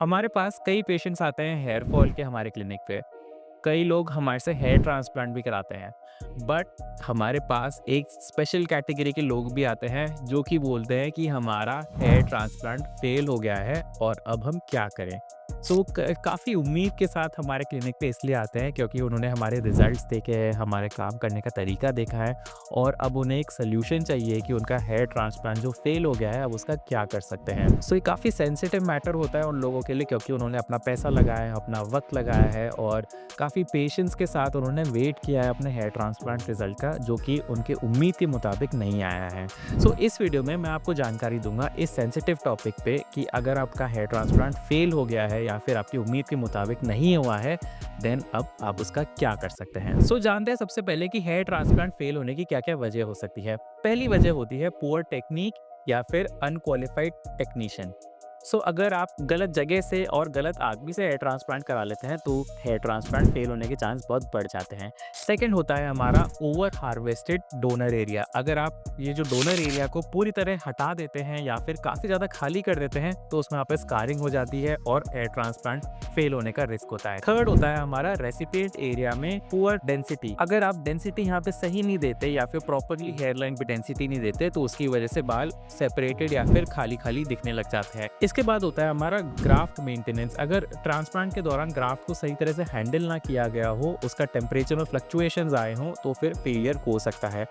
हमारे पास कई पेशेंट्स आते हैं हेयर फॉल के हमारे क्लिनिक पे। कई लोग हमारे से हेयर ट्रांसप्लांट भी कराते हैं। बट हमारे पास एक स्पेशल कैटेगरी के लोग भी आते हैं जो कि बोलते हैं कि हमारा हेयर ट्रांसप्लांट फेल हो गया है और अब हम क्या करें। सो काफ़ी उम्मीद के साथ हमारे क्लिनिक पे इसलिए आते हैं क्योंकि उन्होंने हमारे रिजल्ट्स देखे हैं, हमारे काम करने का तरीका देखा है और अब उन्हें एक सोल्यूशन चाहिए कि उनका हेयर ट्रांसप्लांट जो फेल हो गया है अब उसका क्या कर सकते हैं। सो ये काफ़ी सेंसिटिव मैटर होता है उन लोगों के लिए क्योंकि उन्होंने अपना पैसा लगाया है, अपना वक्त लगाया है और काफ़ी पेशेंस के साथ उन्होंने वेट किया है अपने हेयर ट्रांसप्लांट रिजल्ट का, जो कि उनके उम्मीद के मुताबिक नहीं आया है। सो इस वीडियो में मैं आपको जानकारी दूंगा इस सेंसिटिव टॉपिक पे कि अगर आपका हेयर ट्रांसप्लांट फेल हो गया है या फिर आपकी उम्मीद के मुताबिक नहीं हुआ है, देन अब आप उसका क्या कर सकते हैं। सो जानते हैं सबसे पहले कि हेयर ट्रांसप्लांट फेल होने की क्या क्या वजह हो सकती है। पहली वजह होती है पुअर टेक्निक या फिर अनक्वालिफाइड टेक्नीशियन। सो अगर आप गलत जगह से और गलत आदमी से हेयर ट्रांसप्लांट करा लेते हैं तो हेयर ट्रांसप्लांट फेल होने के चांस बहुत बढ़ जाते हैं। सेकंड होता है हमारा ओवर हार्वेस्टेड डोनर एरिया। अगर आप ये जो डोनर एरिया को पूरी तरह हटा देते हैं या फिर काफ़ी ज़्यादा खाली कर देते हैं तो उसमें यहाँ पे स्कारिंग हो जाती है और हेयर ट्रांसप्लांट फेल होने का रिस्क होता है। थर्ड होता है हमारा रेसिपिएंट एरिया में पुअर डेंसिटी। अगर आप डेंसिटी यहाँ पे सही नहीं देते या फिर प्रॉपरली हेयर लाइन पे डेंसिटी नहीं देते तो उसकी वजह से बाल सेपरेटेड या फिर खाली खाली दिखने लग जाते हैं। इसके बाद होता है हमारा ग्राफ्ट मेंटेनेंस। अगर ट्रांसप्लांट के दौरान ग्राफ्ट को सही तरह से हैंडल ना किया गया हो, उसका टेम्परेचर में फ्लक्चुएशंस आए हों तो फिर फेलियर हो सकता है।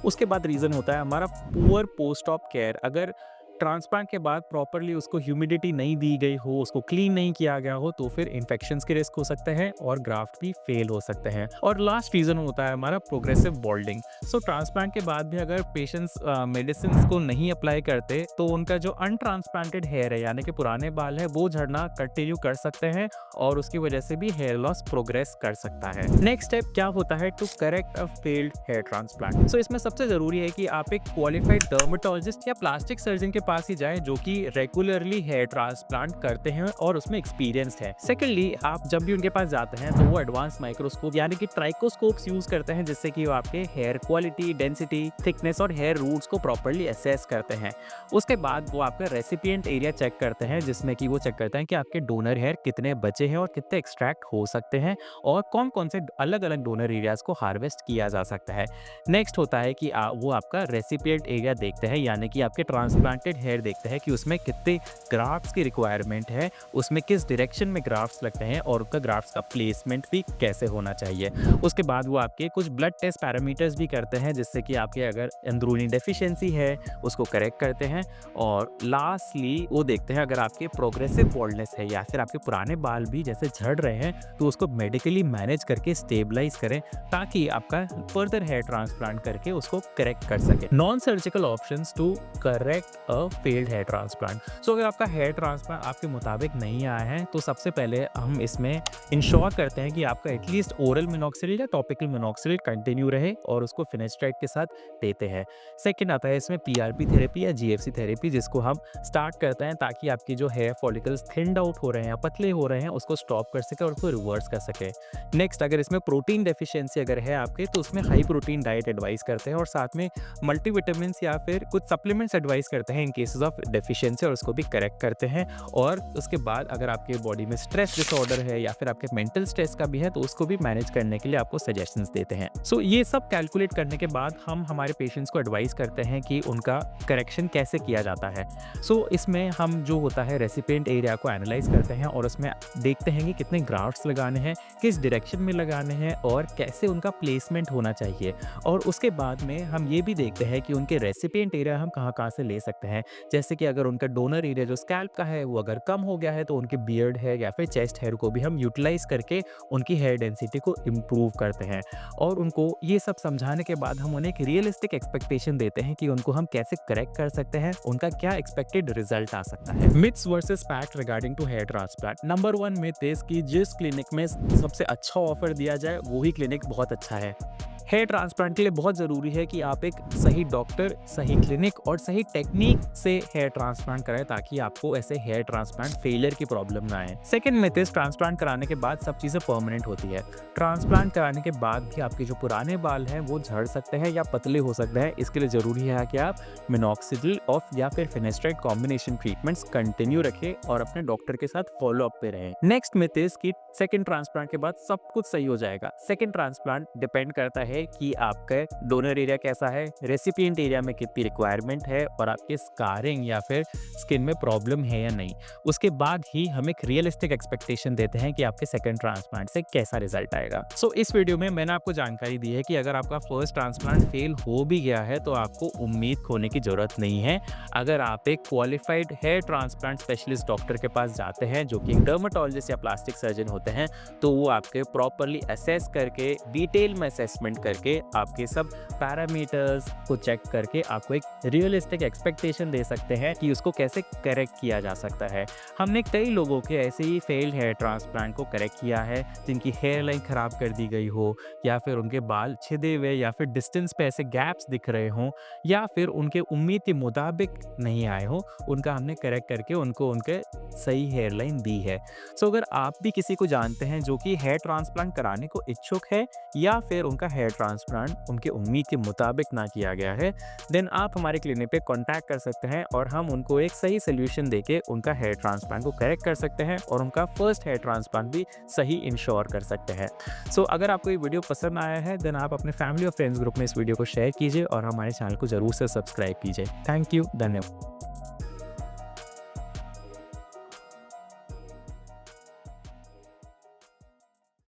उसके बाद रीज़न होता है हमारा पुअर पोस्ट ऑप केयर। अगर ट्रांसप्लांट के बाद प्रॉपरली उसको ह्यूमिडिटी नहीं दी गई हो, उसको क्लीन नहीं किया गया हो तो फिर इन्फेक्शंस के रिस्क हो सकते हैं और ग्राफ्ट भी फेल हो सकते हैं। और लास्ट रीज़न होता है हमारा प्रोग्रेसिव बॉल्डिंग। सो ट्रांसप्लांट के बाद भी अगर पेशेंट्स मेडिसिन को नहीं अप्लाई करते तो उनका जो अनट्रांसप्लांटेड हेयर है यानी कि पुराने बाल है वो झड़ना कंटिन्यू कर सकते हैं और उसकी वजह से भी हेयर लॉस प्रोग्रेस कर सकता है। नेक्स्ट स्टेप क्या होता है to correct a failed hair transplant. So इसमें सबसे जरूरी है कि आप एक क्वालिफाइड डर्मेटोलॉजिस्ट या प्लास्टिक सर्जन के पास ही जाएं जो कि रेगुलरली हेयर ट्रांसप्लांट करते हैं और उसमें एक्सपीरियंस्ड है। सेकेंडली, आप जब भी उनके पास जाते हैं तो वो एडवांस माइक्रोस्कोप यानी कि ट्राइकोस्कोप्स यूज करते हैं जिससे कि वो आपके हेयर क्वालिटी, डेंसिटी, थिकनेस और हेयर रूट्स को प्रॉपर्ली असेस करते हैं। उसके बाद वो आपका रेसिपिएंट एरिया चेक करते हैं जिसमें कि वो चेक करते हैं कि आपके डोनर हेयर कितने बचे हैं और कितने एक्सट्रैक्ट हो सकते हैं और कौन कौन से अलग अलग डोनर एरियाज को हार्वेस्ट किया जा सकता है। नेक्स्ट होता है कि वो आपका रेसिपिएंट एरिया देखते हैं यानी कि आपके ट्रांसप्लांटेड हेयर देखते हैं कि उसमें कितने ग्राफ्ट्स की रिक्वायरमेंट है, उसमें किस डायरेक्शन में ग्राफ्ट्स लगते हैं और उनका ग्राफ्ट्स का प्लेसमेंट भी कैसे होना चाहिए। उसके बाद वो आपके कुछ ब्लड टेस्ट पैरामीटर्स भी करते हैं जिससे कि आपके अगर अंदरूनी डेफिशिएंसी है उसको करेक्ट करते हैं। और लास्टली वो देखते हैं अगर आपके प्रोग्रेसिव बॉल्डनेस है या फिर आपके पुराने बाल भी जैसे झड़ रहे हैं तो उसको मेडिकली मैनेज करके स्टेबलाइज करें ताकि आपका फर्दर हेयर ट्रांसप्लांट करके उसको करेक्ट कर सके। Non surgical options to correct a failed hair transplant. So अगर आपका हेयर ट्रांसप्लांट आपके मुताबिक नहीं आया है तो सबसे पहले हम इसमें इंश्योर करते हैं कि आपका एटलीस्ट ओरल मिनॉक्सिडिल या टॉपिकल मिनॉक्सिडिल कंटिन्यू रहे और उसको फिनेस्ट्राइड के साथ देते हैं। सेकेंड आता है इसमें पीआरपी थेरेपी या जीएफसी थेरेपी जिसको हम स्टार्ट करते हैं ताकि आपकी जो हेयर फॉलिकल्स थिन्ड आउट हो रहे हैं या पतले हो रहे हैं उसको स्टॉप कर सके और उसको रिवर्स कर सके। नेक्स्ट, अगर इसमें प्रोटीन डेफिशिएंसी अगर है आपके तो उसमें हाई प्रोटीन डाइट एडवाइस करते हैं और साथ में मल्टीविटामिन्स या फिर कुछ सप्लीमेंट्स एडवाइस करते हैं इन केसेस ऑफ डेफिशिएंसी और उसको भी करेक्ट करते हैं। और उसके बाद अगर आपके बॉडी में स्ट्रेस डिसऑर्डर है या फिर आपके मेंटल स्ट्रेस का भी है तो उसको भी मैनेज करने के लिए आपको सजेशंस देते हैं। सो ये सब कैलकुलेट करने के बाद हम हमारे पेशेंट्स को एडवाइस करते हैं कि उनका करेक्शन कैसे किया जाता है। सो इसमें हम जो होता है रेसिपिएंट एरिया को एनालाइज करते हैं और उसमें देखते हैं कि कितने ग्राफ्ट्स लगाने हैं, किस डायरेक्शन में लगाने हैं और कैसे उनका प्लेसमेंट होना चाहिए। और उसके बाद में हम ये भी देखते हैं कि उनके रेसिपिएंट एरिया हम कहाँ से ले सकते हैं। जैसे कि अगर उनका डोनर एरिया जो स्कैल्प का है वो अगर कम हो गया है तो उनके बियर्ड है या फिर चेस्ट हेयर को भी हम यूटिलाइज करके उनकी हेयर डेंसिटी को इम्प्रूव करते हैं। और उनको ये सब समझाने के बाद हम उन्हें एक रियलिस्टिक एक्सपेक्टेशन देते हैं कि उनको हम कैसे करेक्ट कर सकते हैं, उनका क्या एक्सपेक्टेड रिजल्ट आ सकता है। Myths versus fact regarding to hair transplant. Number 1 myth is कि जिस क्लिनिक में सबसे अच्छा ऑफर दिया जाए वही क्लिनिक बहुत अच्छा है। हेयर ट्रांसप्लांट के लिए बहुत ज़रूरी है कि आप एक सही डॉक्टर, सही क्लिनिक और सही टेक्नीक से हेयर ट्रांसप्लांट कराएं, ताकि आपको ऐसे हेयर ट्रांसप्लांट फेलियर की प्रॉब्लम ना आए। सेकंड मिथ इज ट्रांसप्लांट कराने के बाद सब चीज़ें परमानेंट होती है। ट्रांसप्लांट कराने के बाद भी आपके जो पुराने बाल हैं वो झड़ सकते हैं या पतले हो सकते हैं। इसके लिए ज़रूरी है कि आप मिनॉक्सिडिल ऑफ या फिर फिनेस्ट्राइड कॉम्बिनेशन ट्रीटमेंट्स कंटिन्यू रखें और अपने डॉक्टर के साथ फॉलो अप पे रहें। नेक्स्ट मिथ इज कि सेकंड ट्रांसप्लांट के बाद सब कुछ सही हो जाएगा। सेकंड ट्रांसप्लांट डिपेंड करता है कि आपका डोनर एरिया कैसा है, रेसिपिएंट एरिया में कितनी रिक्वायरमेंट है और आपके स्कारिंग या फिर स्किन में प्रॉब्लम है या नहीं। उसके बाद ही हम एक रियलिस्टिक एक्सपेक्टेशन देते हैं कि आपके सेकंड ट्रांसप्लांट से कैसा रिजल्ट आएगा। सो इस वीडियो में मैंने आपको जानकारी दी है कि अगर आपका फर्स्ट ट्रांसप्लांट फेल हो भी गया है तो आपको उम्मीद खोने की जरूरत नहीं है। अगर आप एक qualified hair transplant specialist doctor के पास जाते हैं, जो कि एक डर्मेटोलॉजिस्ट या प्लास्टिक सर्जन होते हैं, तो वो आपके प्रॉपरली असेस करके, डिटेल में असेसमेंट करके, आपके सब पैरामीटर्स को चेक करके आपको एक रियलिस्टिक एक्सपेक्टेशन दे सकते हैं कि उसको कैसे करेक्ट किया जा सकता है। हमने कई लोगों के ऐसे ही फेल्ड हेयर ट्रांसप्लांट को करेक्ट किया है, जिनकी हेयर लाइन खराब कर दी गई हो, या फिर उनके बाल छिदे हुए या फिर डिस्टेंस पे ऐसे गैप्स दिख रहे हों, या फिर उनके उम्मीद के मुताबिक नहीं आए हो। उनका हमने करेक्ट करके उनको उनके सही हेयर लाइन दी है। सो अगर आप भी किसी को जानते हैं जो कि हेयर ट्रांसप्लांट कराने को इच्छुक है, या फिर उनका हेयर ट्रांसप्लांट उनके उम्मीद के मुताबिक ना किया गया है, देन आप हमारे क्लिनिक पे कांटेक्ट कर सकते हैं और हम उनको एक सही सोल्यूशन देके उनका हेयर ट्रांसप्लांट को करेक्ट कर सकते हैं और उनका फर्स्ट हेयर ट्रांसप्लांट भी सही इंश्योर कर सकते हैं। सो अगर आपको ये वीडियो पसंद आया है, देन आप अपने फैमिली और फ्रेंड्स ग्रुप में इस वीडियो को शेयर कीजिए और हमारे चैनल को जरूर से सब्सक्राइब कीजिए। थैंक यू, धन्यवाद।